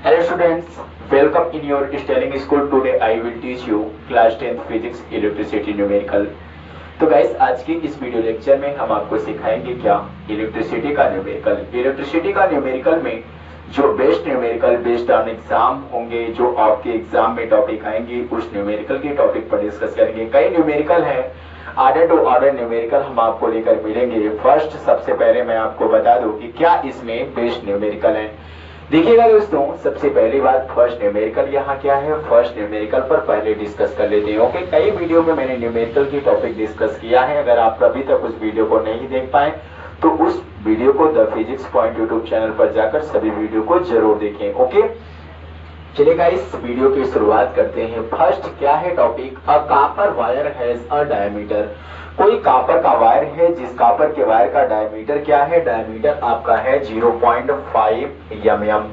Hello students, welcome in your Sterling School. Today I will teach you class 10th physics electricity numerical. तो guys आज की इस video lecture में हम आपको सिखाएंगे क्या इलेक्ट्रिसिटी का न्यूमेरिकल। इलेक्ट्रिसिटी का न्यूमेरिकल में जो best numerical based on exam होंगे, जो आपके एग्जाम में टॉपिक आएंगे, उस न्यूमेरिकल के टॉपिक पर डिस्कस करेंगे। कई न्यूमेरिकल हैं, ऑर्डर टू ऑर्डर न्यूमेरिकल हम आपको लेकर मिलेंगे। फर्स्ट सबसे पहले मैं आपको बता दूं कि क्या इसमें बेस्ट न्यूमेरिकल है। देखिएगा दोस्तों, सबसे पहली बात फर्स्ट न्यूमेरिकल यहाँ क्या है, फर्स्ट न्यूमेरिकल पर पहले डिस्कस कर लेते हैं। ओके, कई वीडियो में मैंने न्यूमेरिकल की टॉपिक डिस्कस किया है। अगर आप अभी तक उस वीडियो को नहीं देख पाए तो उस वीडियो को the physics point YouTube channel पर जाकर सभी वीडियो को जरूर देखें। ओके, चलिएगा इस वीडियो की शुरुआत करते हैं। फर्स्ट क्या है topic, a copper wire has a diameter. कोई कॉपर का वायर है जिस कॉपर के वायर का डायमीटर क्या है, डायमीटर आपका है 0.5 mm।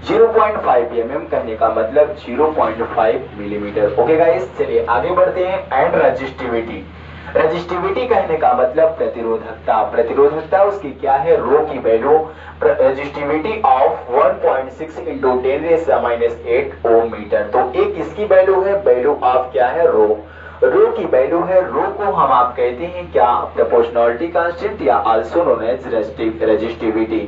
0.5 mm कहने का मतलब 0.5 मिलीमीटर। ओके गाइस, चलिए आगे बढ़ते हैं। एंड रेजिस्टिविटी, रेजिस्टिविटी कहने का मतलब प्रतिरोधकता। प्रतिरोधकता उसकी क्या है, रो की value, resistivity of 1.6 into 10⁻⁸ ohm metre. तो एक इसकी वैल्यू है, वैल्यू ऑफ क्या है, रो की वैल्यू है। रो को हम आप कहते हैं क्या, प्रोपोर्शनलिटी कांस्टेंट या also known as resistivity.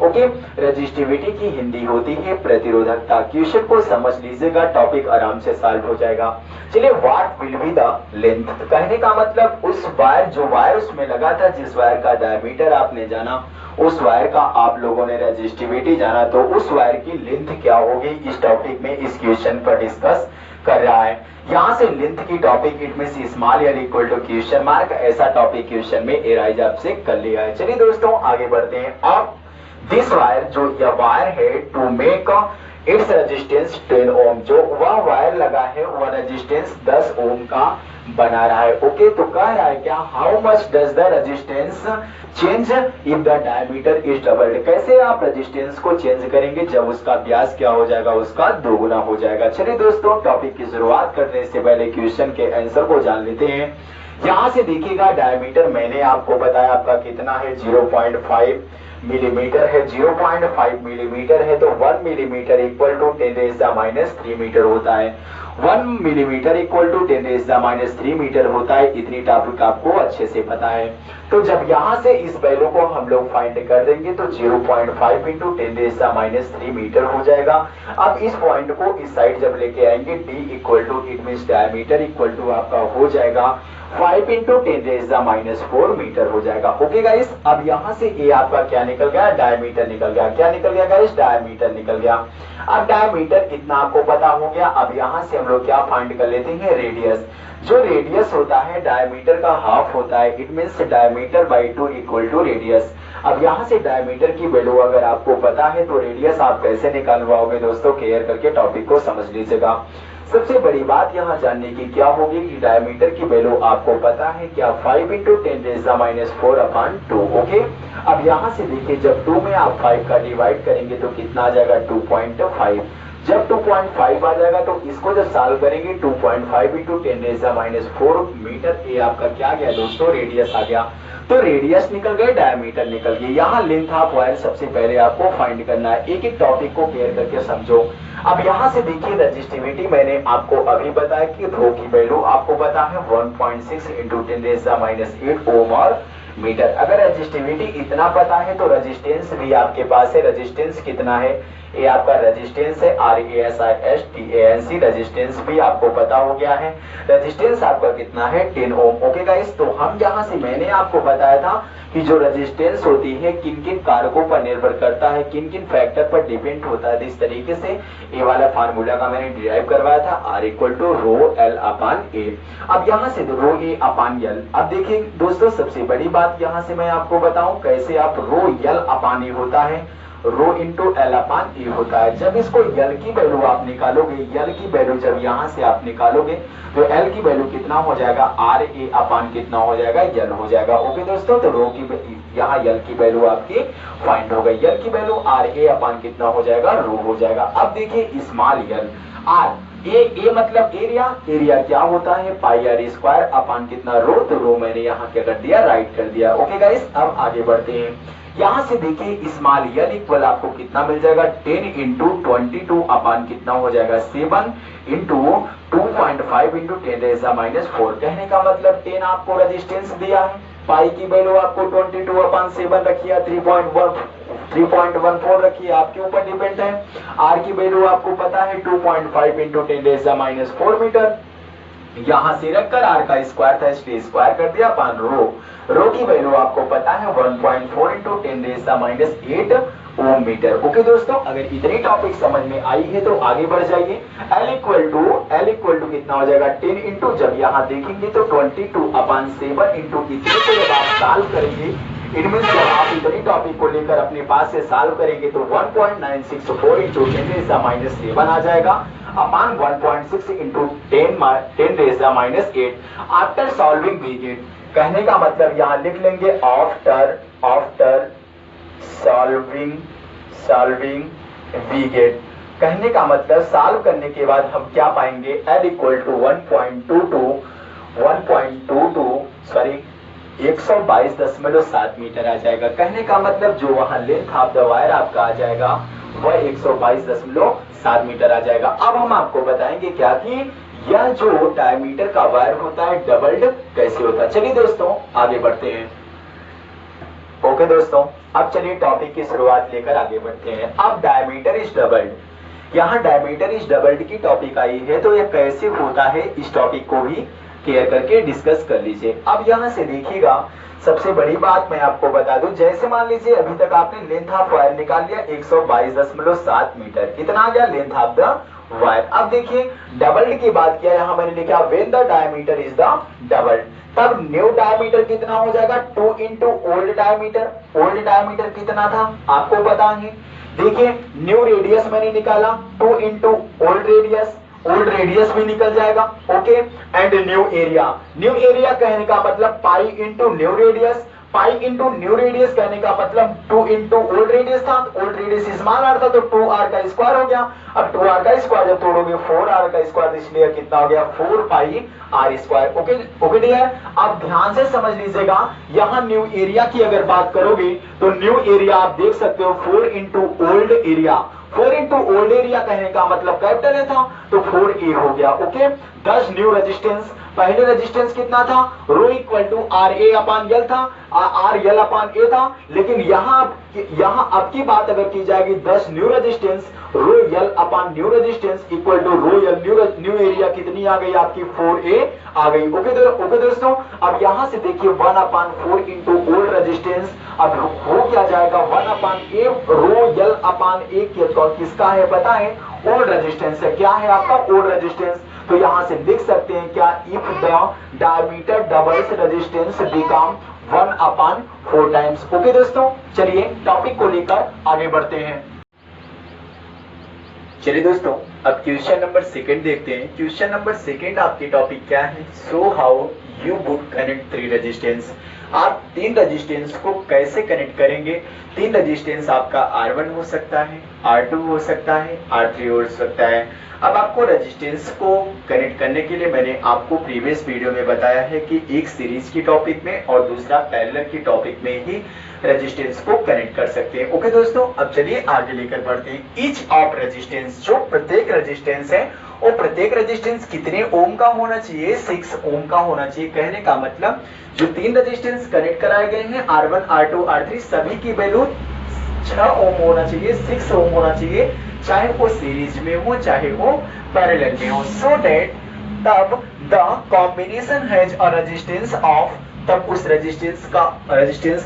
Okay, resistivity की हिंदी होती है प्रतिरोधकता। क्वेश्चन को समझ लीजिएगा, टॉपिक आराम से सॉल्व हो जाएगा। चलिए, what will be the length, कहने का मतलब उस वायर, जो वायर उसमें लगा था, जिस वायर का डायमीटर आपने जाना, उस वायर का आप लोगों ने रेजिस्टिविटी जाना, तो उस वायर की लेंथ क्या होगी, इस टॉपिक में इस क्वेश्चन पर डिस्कस कर रहा है। यहाँ से लेंथ की topic it means small L equal to question mark, ऐसा टॉपिक क्वेश्चन में एराइज आपसे कर लिया है। चलिए दोस्तों आगे बढ़ते हैं। अब दिस वायर, जो यह वायर है, टू मेक इट्स रेजिस्टेंस 10 ओम, जो वह वायर लगा है वह रेजिस्टेंस 10 ओम का बना रहा है। ओके, तो कह रहा है क्या, how much does the resistance change if the diameter is doubled. कैसे आप रेजिस्टेंस को चेंज करेंगे जब उसका व्यास क्या हो जाएगा, उसका दोगुना हो जाएगा। चलिए दोस्तों, टॉपिक की शुरुआत करने से पहले क्वेश्चन के आंसर को जान लेते हैं। यहां से देखिएगा, डायमीटर मैंने आपको बताया आपका कितना है, 0.5 मिलीमीटर है। 0.5 मिलीमीटर है तो 1 मिलीमीटर इक्वल टू 10⁻³ मीटर होता है। 1 मिलीमीटर इक्वल टू 10⁻³ मीटर होता है। इतनी टॉपिक आपको अच्छे से पता है। तो जब यहां से इस वैल्यू को हम लोग फाइंड कर देंगे तो 0.5 इंटू 10⁻³ मीटर हो जाएगा। अब इस पॉइंट को इस साइड जब लेके आएंगे, d equal to it means diameter equal to आपका हो जाएगा 5 इंटू 10⁻⁴ मीटर हो जाएगा। ओके गाइस, अब यहां से ये आपका क्या निकल गया, डायमीटर निकल गया। क्या निकल गया गाइस, डायमीटर निकल गया। अब डायमीटर इतना आपको पता हो गया। अब यहां से हम लोग क्या फाइंड कर लेते हैं, रेडियस। जो रेडियस होता है डायमीटर का हाफ होता है, it means diameter by 2 equal to radius. अब यहां से डायमीटर की वैल्यू अगर आपको पता है तो रेडियस आप कैसे निकालवाओगे दोस्तों, क्लियर करके टॉपिक को समझ लीजिएगा। सबसे बड़ी बात यहाँ जानने की क्या होगी कि डायमीटर की वैल्यू आपको पता है क्या, 5 इंटू 10⁻⁴ अपॉन 2। ओके, अब यहाँ से देखिए, जब 2 में आप 5 का डिवाइड करेंगे तो कितना आ जाएगा, 2.5। जब 2.5 आ जाएगा तो इसको जब सॉल्व करेंगे, 2.5 इंटू 10⁻⁴ मीटर, ये आपका क्या गया दोस्तों, रेडियस आ गया। तो रेडियस निकल गए, डायमीटर निकल गए। यहाँ लेंथ ऑफ वायर सबसे पहले आपको फाइंड करना है। एक एक टॉपिक को क्लियर करके समझो। अब यहाँ से देखिए, रेजिस्टिविटी मैंने आपको अभी बताया कि रो की वैल्यू आपको पता है 1.6 इंटू 10⁻⁸ ओम और मीटर। अगर रेजिस्टिविटी इतना पता है तो रेजिस्टेंस भी आपके पास है। रेजिस्टेंस कितना है, ये आपका रेजिस्टेंस है RASISTANC, रेजिस्टेंस भी आपको पता हो गया है। रेजिस्टेंस आपका कितना है, 10 ओम। ओके गाइस, तो हम यहाँ से मैंने आपको बताया था कि जो रेजिस्टेंस होती है किन किन कारकों पर निर्भर करता है, किन किन फैक्टर पर डिपेंड होता है। इस तरीके से ये वाला फार्मूला का मैंने डिराइव करवाया था, R equal to rho L upon A। अब यहाँ से रो A अपान L। अब देखिए दोस्तों, सबसे बड़ी बात यहाँ से मैं आपको बताऊं कैसे आप रो L अपान A होता है, रो इंटू एल अपान ए होता है। जब इसको यल की वैल्यू आप निकालोगे, यल की वैल्यू जब यहाँ से आप निकालोगे तो एल की वैल्यू कितना हो जाएगा, आर ए अपान कितना हो जाएगा, यल हो जाएगा। ओके दोस्तों, तो रो की यहाँ यल की वैल्यू आपकी फाइंड हो गई। यल की वैल्यू आर ए अपान कितना हो जाएगा, रो हो जाएगा। अब देखिए स्मॉल यल आर ए मतलब एरिया, एरिया क्या होता है, पाई आर स्क्वायर अपान कितना, रो, तो रो मैंने यहाँ क्या कर दिया, राइट कर दिया। ओके गाइस, अब आगे बढ़ते हैं। यहां से देखिए स्मॉल यल इक्वल आपको कितना मिल जाएगा 10 इंटू 22 अपान कितना हो जाएगा 7 इंटू 2.5 इंटू 10⁻⁴। कहने का मतलब 10 आपको रेजिस्टेंस दिया है, पाई की वैल्यू आपको 22 अपान 7 रखी है, 3.14 रखी है, आपके ऊपर डिपेंड है। आर की वैल्यू आपको पता है 2.5 इंटू 10⁻⁴ मीटर। यहां से रखकर आर का स्क्वायर था इसलिए स्क्वायर कर दिया अपान रो की वैल्यू आपको पता है 1.4 इंटू 10⁻⁸ ओम मीटर। ओके दोस्तों, अगर इतनी टॉपिक समझ में आई है तो आगे बढ़ जाइए। L इक्वल टू कितना हो जाएगा 10 इंटू, जब यहाँ देखेंगे तो 22 अपान 7 इंटू इतने को जब आप सॉल्व करेंगे, इट मीन जब आप इतनी टॉपिक को लेकर अपने पास से सॉल्व करेंगे तो 1.964 इंटू 10⁻⁷ आ जाएगा upon 1.6 into 10⁻⁸। After solving we get, कहने का मतलब यहाँ लिख लेंगे आफ्टर सॉल्विंग वी गेट। कहने का मतलब सॉल्व करने के बाद हम क्या पाएंगे, L इक्वल टू 122.7 मीटर आ जाएगा। कहने का मतलब जो वहां लेंथ ऑफ द वायर आपका आ जाएगा वह 122.7 मीटर आ जाएगा। अब हम आपको बताएंगे क्या कि यह जो डायमीटर का वायर होता है डबल्ड कैसे होता है। चलिए दोस्तों आगे बढ़ते हैं। ओके दोस्तों, अब चलिए टॉपिक की शुरुआत लेकर आगे बढ़ते हैं। अब डायमीटर इज डबल्ड, यहाँ डायमीटर इज डबल्ड की टॉपिक आई है तो यह कैसे होता है इस टॉपिक को भी क्लियर करके डिस्कस कर लीजिए। अब यहाँ से देखिएगा, सबसे बड़ी बात मैं आपको बता दूं, जैसे मान लीजिए अभी तक आपने लेंथ ऑफ वायर निकाल लिया 122.7 मीटर, कितना आ गया लेंथ ऑफ द वायर। अब देखिए डबल्ड की बात किया, यहाँ मैंने लिखा when the diameter is the doubled, तब न्यू डायमीटर कितना हो जाएगा 2 into old diameter. Old diameter कितना था आपको पता है, देखिए न्यू रेडियस मैंने निकाला 2 into old radius, old radius भी निकल जाएगा। ओके, एंड न्यू एरिया कहने का मतलब pi into new radius, pi into new radius कहने का मतलब 2 इंटू ओल्ड रेडियस था, ओल्ड रेडियस स्मॉल आर था तो 2r का स्क्वायर हो गया। अब 2r का स्क्वायर जब तोड़ोगे 4r का स्क्वायर, इसलिए कितना हो गया 4 पाई r स्क्वायर। ओके डियर, अब ध्यान से समझ लीजिएगा, यहाँ न्यू एरिया की अगर बात करोगे तो न्यू एरिया आप देख सकते हो 4 into old area, 4 into old area कहने का मतलब कैपिटल ए था तो 4a हो गया। ओके, 10 न्यू रेजिस्टेंस, पहले रेजिस्टेंस कितना था rho equal to R A अपान यल था, आर यल अपान ए था, लेकिन यहाँ अब की बात अगर की जाएगी 10 new resistance rho L upon new resistance equal to rho L new area कितनी आ गई आपकी 4a आ गई। ओके दोस्तों, अब यहाँ से देखिए 1/4 इंटू ओल्ड रेजिस्टेंस, अब हो क्या जाएगा 1/a रो यल अपान ए किसका है पता है, ओल्ड रेजिस्टेंस है। क्या है आपका ओल्ड रेजिस्टेंस, तो यहां से लिख सकते हैं क्या, if the diameter doubles resistance become 1/4 times. Okay दोस्तों, चलिए टॉपिक को लेकर आगे बढ़ते हैं। चलिए दोस्तों अब क्वेश्चन नंबर 2 देखते हैं। क्वेश्चन नंबर 2 आपकी टॉपिक क्या है, so how you would connect 3 resistance. आप 3 रेजिस्टेंस को कैसे कनेक्ट करेंगे। 3 रेजिस्टेंस आपका R1 हो सकता है, R2 हो सकता है, R3 हो सकता है। अब आपको रेजिस्टेंस को कनेक्ट करने के लिए मैंने आपको प्रीवियस वीडियो में बताया है कि एक सीरीज की टॉपिक में और दूसरा पैरेलल की टॉपिक में ही रेजिस्टेंस को कनेक्ट कर सकते हैं। ओके दोस्तों, अब चलिए आगे लेकर बढ़ते हैं। ईच ऑफ रेजिस्टेंस, जो प्रत्येक रेजिस्टेंस है वो प्रत्येक रेजिस्टेंस कितने ओम का होना चाहिए, 6 ओम का होना चाहिए। कहने का मतलब जो 3 रेजिस्टेंस कनेक्ट कराए गए हैं R1 R2 R3 सभी की वैल्यू 6 ओम होना चाहिए, 6 ओम होना चाहिए, चाहे वो सीरीज में हो चाहे वो पैरेलल में हो, सो दैट तब the combination has a resistance of, तब उस रेजिस्टेंस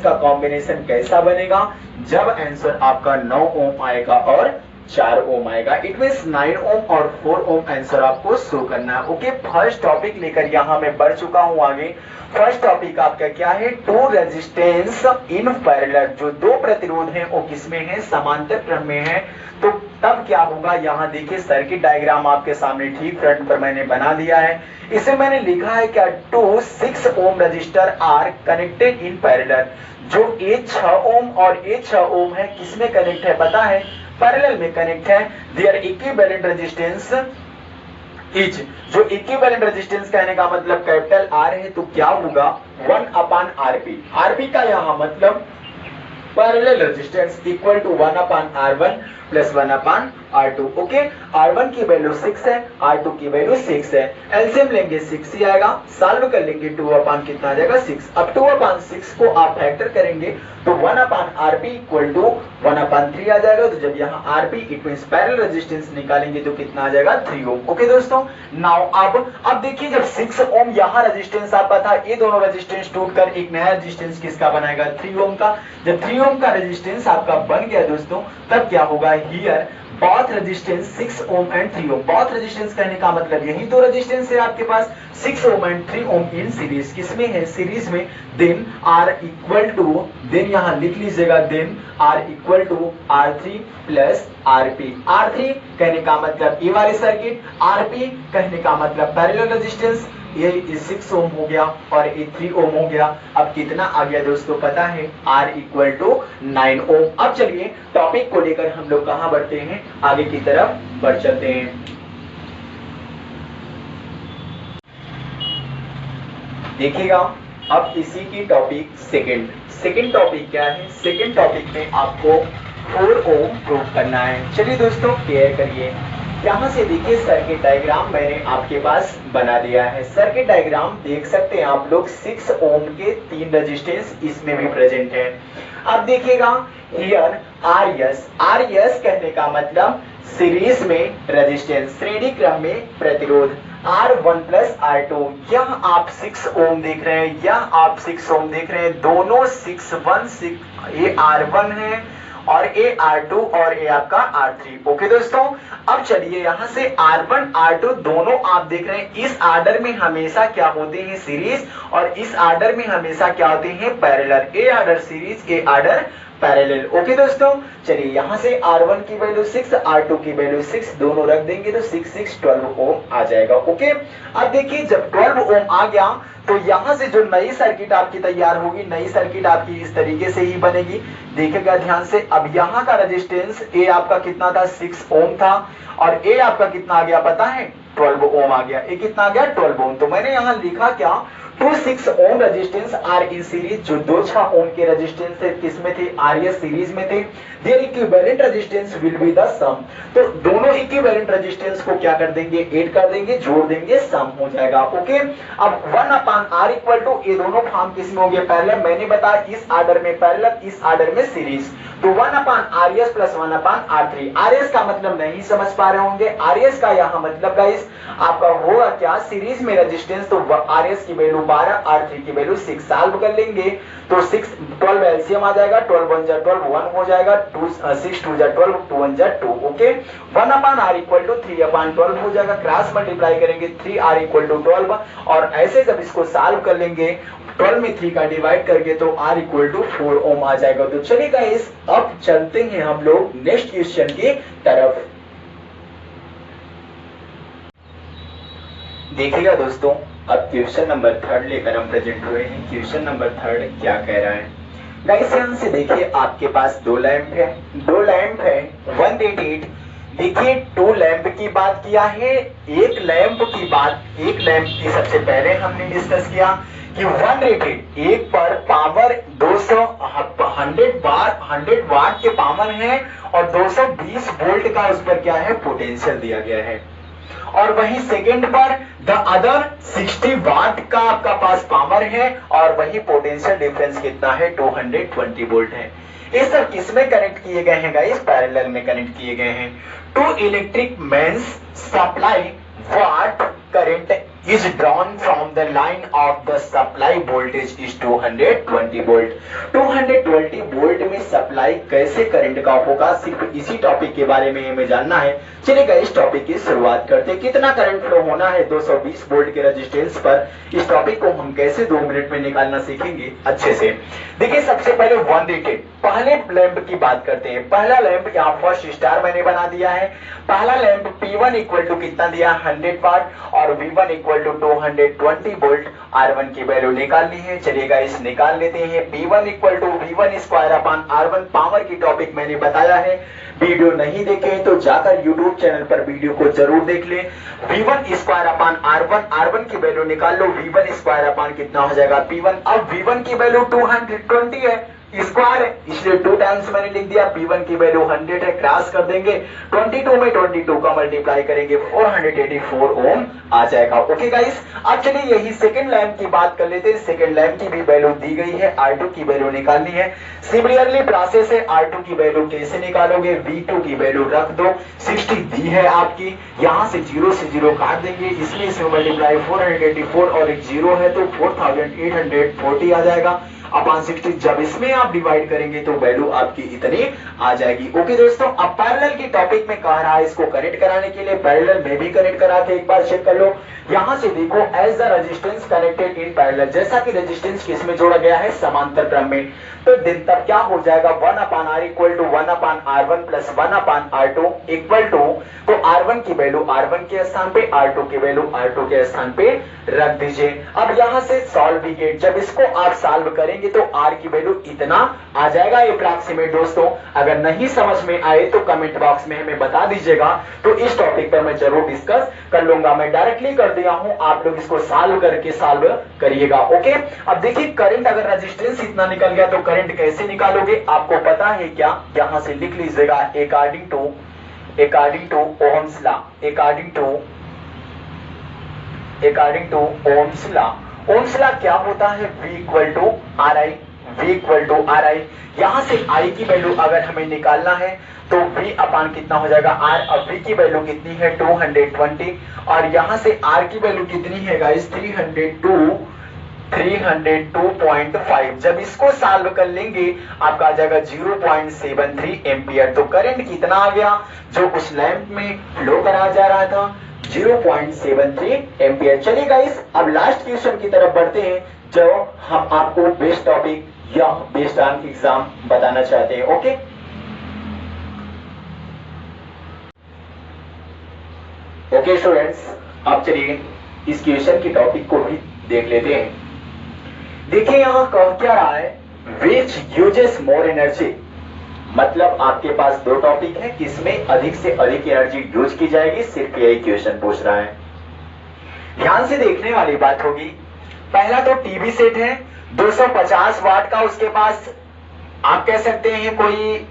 का कॉम्बिनेशन कैसा बनेगा, जब आंसर आपका 9 ओम आएगा और 4 ओम आएगा। इट मींस 9 ओम और 4 ओम आंसर आपको शो करना है। ओके, फर्स्ट टॉपिक लेकर यहां मैं बढ़ चुका हूं आगे। फर्स्ट टॉपिक आपका क्या है, 2 रेजिस्टेंस इन पैरेलल, जो 2 प्रतिरोध हैं वो किसमें है, समांतर क्रम में है। तो तब क्या होगा, यहाँ देखिए सर्किट डायग्राम आपके सामने ठीक फ्रंट पर मैंने बना दिया है। इसे मैंने लिखा है क्या, 2 6 ohm register are connected in parallel. जो ए 6 ओम और ए 6 ओम है किसमें कनेक्ट है पता है, पैरेलल में कनेक्ट है। देयर इक्विवेलेंट रेजिस्टेंस इज, जो इक्विवेलेंट रेजिस्टेंस कहने का मतलब कैपिटल आर है तो क्या होगा 1/Rp। आरपी का यहाँ मतलब parallel resistance equal to 1 upon R1 plus 1 upon R2। Okay, R1 की वैल्यू 6 है, R2 की वैल्यू 6 है, एलसीएम लेंगे 6 ही आएगा, सॉल्व कर लेंगे 2 अपान कितना आ जाएगा 6। अब 2 अपान 6 को आप फैक्टर करेंगे तो 1 अपान RP इक्वल टू 1 अपान 3 आ जाएगा। तो जब यहाँ RP it means parallel resistance निकालेंगे तो कितना आ जाएगा 3 ओम। ओके दोस्तों, नाउ अब देखिए जब 6 ओम यहाँ रेजिस्टेंस आपका था, ये दोनों रेजिस्टेंस टूटकर एक नया रेजिस्टेंस किसका बनाएगा 3 ओम का। जब 3 ओम का रेजिस्टेंस आपका बन गया दोस्तों, तब क्या होगा here both resistance 6 ohm and 3 ohm। both resistance कहने का मतलब यही दो रेजिस्टेंस है आपके पास 6 ohm and 3 ohm in series. किसमें है सीरीज में, then R equal to, then यहां लिख लीजिएगा then R equal to R3 plus RP। R3 कहने का मतलब ये वाली सर्किट, RP कहने का मतलब पैरेलल रेजिस्टेंस, ये 6 ओम हो गया और ये 3 ओम हो गया। अब कितना आ गया दोस्तों पता है, R इक्वल टू 9 ओम। अब चलिए टॉपिक को लेकर हम लोग कहां बढ़ते हैं, आगे की तरफ बढ़ चलते हैं। देखिएगा अब इसी की टॉपिक सेकंड टॉपिक क्या है, सेकंड टॉपिक में आपको 4 ओम प्रूव करना है। चलिए दोस्तों क्लियर करिए। यहाँ से देखिए सर्किट डायग्राम मैंने आपके पास बना दिया है। सर्किट डायग्राम देख सकते हैं आप लोग, 6 ओम के 3 रेजिस्टेंस इसमें भी प्रेजेंट है। अब देखिएगा हियर RS कहने का मतलब सीरीज में रेजिस्टेंस, श्रेणी क्रम में प्रतिरोध R1 प्लस R2। यह आप 6 ओम देख रहे हैं, यह आप 6 ओम देख रहे हैं, दोनों 6 ये R1 है और ए R2 और ए आपका R3। ओके दोस्तों, अब चलिए यहाँ से R1 R2 दोनों आप देख रहे हैं, इस आर्डर में हमेशा क्या होते हैं सीरीज और इस आर्डर में हमेशा क्या होते हैं पैरेलल। ए आर्डर सीरीज, ए आर्डर पैरेलल। ओके दोस्तों, चलिए यहाँ से R1 की वैल्यू 6, R2 की वैल्यू 6 दोनों रख देंगे तो 6 12 ओम आ जाएगा। ओके, अब देखिए जब 12 ओम आ गया तो यहाँ से जो नई सर्किट आपकी तैयार होगी, नई सर्किट आपकी इस तरीके से ही बनेगी। देखिएगा ध्यान से, अब यहाँ का रेजिस्टेंस ए आपका कितना था 6 ओम था और ए आपका कितना आ गया पता है 12 ओम आ गया। ए कितना आ गया 12 ओम। तो मैंने यहाँ लिखा क्या, 6 ohm resistance are in series, जो 6 ओम के रेजिस्टेंस थे किसमें थे RS सीरीज में थे, their equivalent resistance will be the sum. तो दोनों इक्विवेलेंट रेजिस्टेंस को क्या कर देंगे, ऐड कर देंगे, जोड़ देंगे, सम हो जाएगा। ओके, अब 1 अपान R इक्वल टू, ये दोनों फॉर्म किसमें होंगे पैरेलल, मैंने बताया इस आर्डर में पैरेलल, इस आर्डर में सीरीज। तो 1 अपान RS प्लस 1 अपान R3। RS का मतलब नहीं समझ पा रहे होंगे, RS का यहाँ मतलब गाइस आपका होगा क्या, सीरीज में रेजिस्टेंस, तो RS की वैल्यू 12, R3 की वैल्यू 6, सॉल्व कर लेंगे तो 6 12 एलसीएम आ जाएगा, 12 1 जा 12 1 हो जाएगा, 6 2 जा 12 2 1 जा 2। Okay, 1 upon R equal to 3 upon 12 हो जाएगा, क्रॉस मल्टीप्लाई करेंगे 3R इक्वल टू 12 और ऐसे जब इसको सॉल्व कर लेंगे 12 में 3 का डिवाइड करके तो R इक्वल टू 4 ओम आ जाएगा। तो चलिएगा इस अब चलते हैं हम लोग नेक्स्ट क्वेश्चन की तरफ। देखिएगा दोस्तों, अब क्वेश्चन नंबर 3 लेकर हम प्रेजेंट हुए हैं। क्वेश्चन नंबर 3 क्या कह रहा है गाइस, यहाँ से देखिए आपके पास 2 लैंप है, 188। देखिए 2 लैंप की बात किया है, एक लैंप की सबसे पहले हमने डिस्कस किया कि 1 रेटेड, एक पर पावर 100 वाट के पावर है और 220 वोल्ट का उस पर क्या है पोटेंशियल दिया गया है। और वही सेकंड पर द अदर 60 वाट का आपका पास पावर है और वही पोटेंशियल डिफरेंस कितना है 220 वोल्ट है। ये सब किसमें कनेक्ट किए गए हैं गाइस, पैरेलल में कनेक्ट किए गए हैं। 2 electric mains supply what current is drawn from the line of the supply voltage is 220 volt। 220 volt में सप्लाई कैसे करंट का होगा, सिर्फ इसी टॉपिक के बारे में हमें जानना है। चलिएगा इस टॉपिक की शुरुआत करते हैं। कितना करंट फ्लो होना है 220 वोल्ट के रेजिस्टेंस पर, इस टॉपिक को हम कैसे 2 मिनट में निकालना सीखेंगे अच्छे से। देखिए सबसे पहले 1 रेटेड, पहले लैंप की बात करते हैं। पहला लैंप यहाँ फर्स्ट स्टार मैंने बना दिया है। पहला लैंप P1 इक्वल टू कितना दिया 100 वाट और V1 equal to 220 volt. R1 की वैल्यू निकालनी है, चलिएगा इस निकाल लेते हैं। P1 equal to V1 square upon R1, power की टॉपिक मैंने बताया है, वीडियो नहीं देखे हैं तो जाकर YouTube चैनल पर वीडियो को जरूर देख ले। V1 स्क्वायर अपान R1 की वैल्यू निकाल लो, V1 स्क्वायर अपान कितना हो जाएगा P1। अब V1 की वैल्यू 220 है, स्क्वायर है, इसलिए 2 टाइम्स मैंने लिख दिया। P1 की वैल्यू 100 है, क्रॉस कर देंगे, 22 में 22 का मल्टीप्लाई करेंगे, 484 ओम आ जाएगा। ओके गाइस, अब चलिए यही सेकंड लैंप की बात कर लेते हैं। सेकंड लैंप की भी वैल्यू दी गई है, R2 की वैल्यू निकालनी है। सिमिलरली प्रोसेस है, R2 की वैल्यू कैसे निकालोगे, V2 की वैल्यू रख दो, 60 दी है आपकी, यहां से 0 से 0 काट देंगे, इसमें से मल्टीप्लाई 484 और एक 0 है तो 4840 आ जाएगा अपॉन 60। जब इसमें आप डिवाइड करेंगे तो वैल्यू आपकी इतनी आ जाएगी। ओके दोस्तों, अब पैरेलल की टॉपिक में कह रहा है इसको कनेक्ट कराने के लिए, पैरेलल में भी कनेक्ट करा के एक बार चेक कर लो। यहां से देखो, as the resistance connected in parallel, जैसा कि रेजिस्टेंस किस में जोड़ा गया है, समांतर क्रम में, तो दिन तब क्या हो जाएगा, 1 upon R equal to 1 upon R1 plus 1 upon R2 equal to, तो R1 की वैल्यू R1 के स्थान पे, R2 की वैल्यू R2 के स्थान पे रख दीजिए। अब यहां से सॉल्विगेट, जब इसको आप सॉल्व करेंगे तो R की वैल्यू इतना आ जाएगा अप्रॉक्सीमेट। दोस्तों अगर नहीं समझ में आए तो कमेंट बॉक्स में हमें बता दीजिएगा, तो इस टॉपिक पर मैं जरूर डिस्कस कर लूंगा। मैं डायरेक्टली कर दिया हूं, आप लोग इसको सॉल्व करके सॉल्व करिएगा। ओके, अब देखिए करंट अगर रेजिस्टेंस इतना निकल गया तो करंट कैसे निकालोगे, आपको पता है क्या, यहां से लिख लीजिएगा according to Ohm's law, according to Ohm's law. Ohm's law क्या होता है, V equal to R I. यहां से I की वैल्यू अगर हमें निकालना है तो V अपान कितना हो जाएगा R। अब V की वैल्यू कितनी है 220, और यहां से R की वैल्यू कितनी है गाइस 302.5। जब इसको सॉल्व कर लेंगे आपका आ जाएगा 0.73 एम्पियर। तो करंट कितना आ गया, जो उस लैंप में फ्लो करा जा रहा था, 0.73 एम्पियर। चलिए गाइस, अब लास्ट क्वेश्चन की तरफ बढ़ते हैं, जो हम आपको बेस्ट टॉपिक या बेस्ड ऑन एग्जाम बताना चाहते हैं। ओके स्टूडेंट्स, अब चलिए इस क्वेश्चन की टॉपिक को भी देख लेते हैं। देखिए यहां कह क्या रहा है, विच यूजेस मोर एनर्जी, मतलब आपके पास दो टॉपिक है, किसमें अधिक से अधिक एनर्जी यूज की जाएगी, सिर्फ यही क्वेश्चन पूछ रहा है। ध्यान से देखने वाली बात होगी। पहला तो टीवी सेट है 250 वाट का, उसके पास आप कह सकते हैं कोई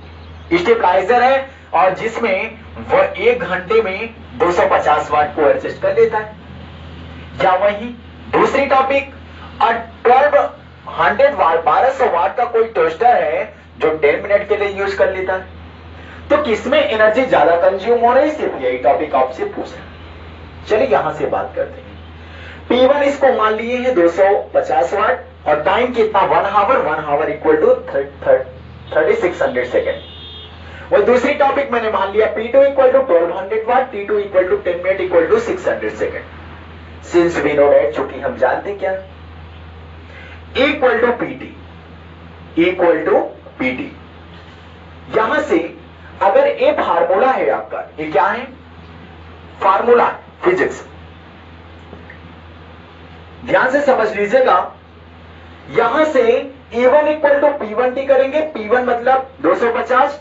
स्टेबलाइजर है, और जिसमें वह 1 घंटे में 250 वाट को एडजस्ट कर लेता है। या वही दूसरी टॉपिक, 1200 वाट 1200 वाट का कोई टोस्टर है जो 10 मिनट के लिए यूज कर लेता है। तो किसमें एनर्जी ज्यादा कंज्यूम हो रही है, सिर्फ यही टॉपिक आपसे पूछ रहा है। चलिए यहां से बात करते हैं। P1 इसको मान लिए हैं 250 वाट, और टाइम कितना 1 आवर इक्वल टू 3600 सेकेंड। वह दूसरी टॉपिक मैंने मान लिया P2 equal to 1200 watt, T2 equal to 10 minute equal to 600 second. Since we know that, चूंकि हम जानते क्या, इक्वल टू PT। यहां से अगर ये फार्मूला है आपका, ये क्या है, फार्मूला फिजिक्स, ध्यान से समझ लीजिएगा। यहां से E1 इक्वल टू P1T करेंगे, P1 मतलब 250,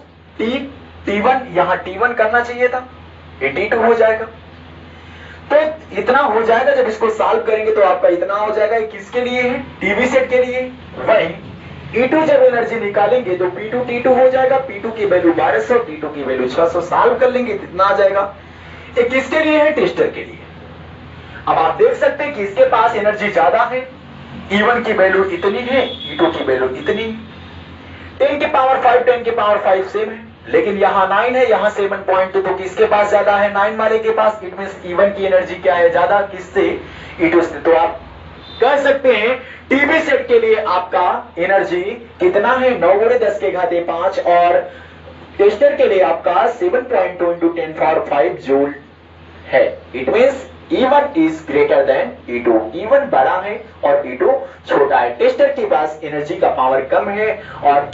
T1 यहां T1 करना चाहिए था, ये T2 हो जाएगा। तो इतना हो जाएगा, जब इसको सॉल्व करेंगे तो आपका इतना हो जाएगा। ये किसके लिए है, टीवी सेट के लिए। वही E2 जब एनर्जी निकालेंगे तो P2 T2 हो जाएगा, P2 की वैल्यू 1200, T2 की वैल्यू 600, सॉल्व कर लेंगे कितना आ जाएगा। ये किसके लिए है, टेस्टर के लिए। अब आप देख सकते हैं कि इसके पास एनर्जी ज्यादा है, E1 की वैल्यू इतनी है, E2 की वैल्यू इतनी, 10 की पावर 5 10 की पावर 5 सेम है, लेकिन यहां 9 है, यहां 7.2, तो किसके पास ज्यादा है, 9 वाले के पास। इट मींस E1 की एनर्जी क्या है, ज्यादा, किससे, E2 से। तो आप कह सकते हैं टीवी सेट के लिए आपका एनर्जी कितना है, 9 × 10 के घाते 5, और टेस्टर के लिए आपका 7.2 × 10⁵ जूल है। It means E1 is greater than E2, E1 बड़ा है और E2 छोटा है। टेस्टर के पास एनर्जी का पावर कम है, और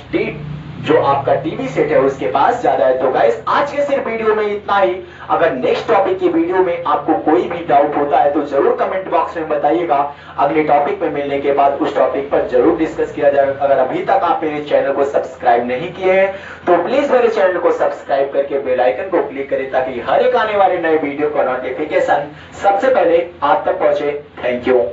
जो आपका टीवी सेट है उसके पास ज्यादा है। तो गाइस, आज के सिर्फ वीडियो में इतना ही। अगर नेक्स्ट टॉपिक की वीडियो में आपको कोई भी डाउट होता है तो जरूर कमेंट बॉक्स में बताइएगा। अगले टॉपिक में मिलने के बाद उस टॉपिक पर जरूर डिस्कस किया जाएगा। अगर अभी तक आप मेरे चैनल को सब्सक्राइब नहीं किए हैं तो प्लीज मेरे चैनल को सब्सक्राइब करके बेल आइकन को क्लिक करें, ताकि हर एक आने वाले नए वीडियो का नोटिफिकेशन सबसे पहले आप तक पहुंचे। Thank you.